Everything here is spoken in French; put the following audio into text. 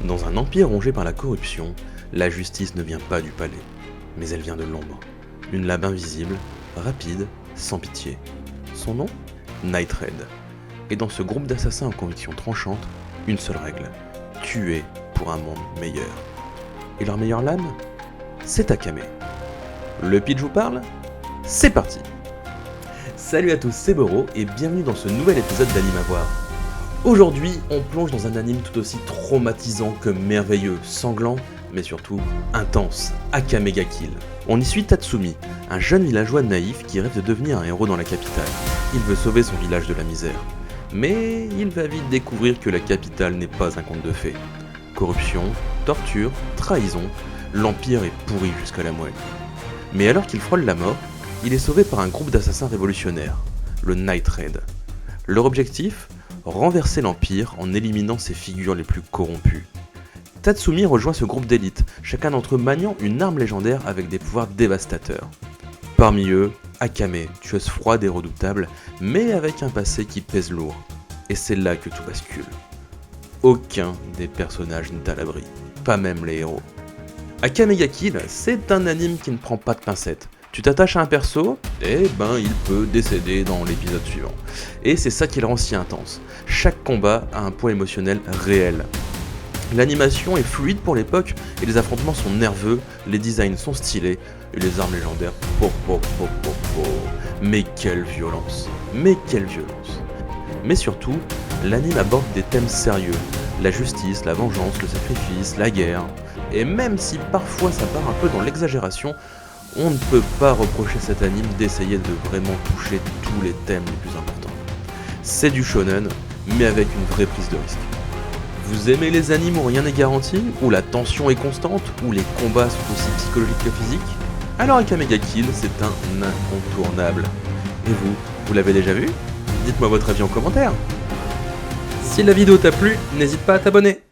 Dans un empire rongé par la corruption, la justice ne vient pas du palais, mais elle vient de l'ombre. Une lame invisible, rapide, sans pitié. Son nom ? Nightred. Et dans ce groupe d'assassins aux convictions tranchantes, une seule règle : tuer pour un monde meilleur. Et leur meilleure lame ? C'est Akame. Le pitch vous parle ? C'est parti. Salut à tous, c'est Boro et bienvenue dans ce nouvel épisode d'Anime à voir. Aujourd'hui, on plonge dans un anime tout aussi traumatisant que merveilleux, sanglant, mais surtout intense, Akame ga Kill. On y suit Tatsumi, un jeune villageois naïf qui rêve de devenir un héros dans la capitale. Il veut sauver son village de la misère. Mais il va vite découvrir que la capitale n'est pas un conte de fées. Corruption, torture, trahison, l'empire est pourri jusqu'à la moelle. Mais alors qu'il frôle la mort, il est sauvé par un groupe d'assassins révolutionnaires, le Nightred. Leur objectif ? Renverser l'Empire en éliminant ses figures les plus corrompues. Tatsumi rejoint ce groupe d'élite, chacun d'entre eux maniant une arme légendaire avec des pouvoirs dévastateurs. Parmi eux, Akame, tueuse froide et redoutable, mais avec un passé qui pèse lourd. Et c'est là que tout bascule. Aucun des personnages n'est à l'abri, pas même les héros. Akame ga Kill, c'est un anime qui ne prend pas de pincettes. Tu t'attaches à un perso, et il peut décéder dans l'épisode suivant. Et c'est ça qui le rend si intense. Chaque combat a un poids émotionnel réel. L'animation est fluide pour l'époque, et les affrontements sont nerveux, les designs sont stylés, et les armes légendaires, mais quelle violence. Mais surtout, l'anime aborde des thèmes sérieux, la justice, la vengeance, le sacrifice, la guerre, et même si parfois ça part un peu dans l'exagération, on ne peut pas reprocher cet anime d'essayer de vraiment toucher tous les thèmes les plus importants. C'est du shonen, mais avec une vraie prise de risque. Vous aimez les animes où rien n'est garanti, où la tension est constante, où les combats sont aussi psychologiques que physiques ? Alors Akame ga Kill, c'est un incontournable. Et vous l'avez déjà vu ? Dites-moi votre avis en commentaire. Si la vidéo t'a plu, n'hésite pas à t'abonner.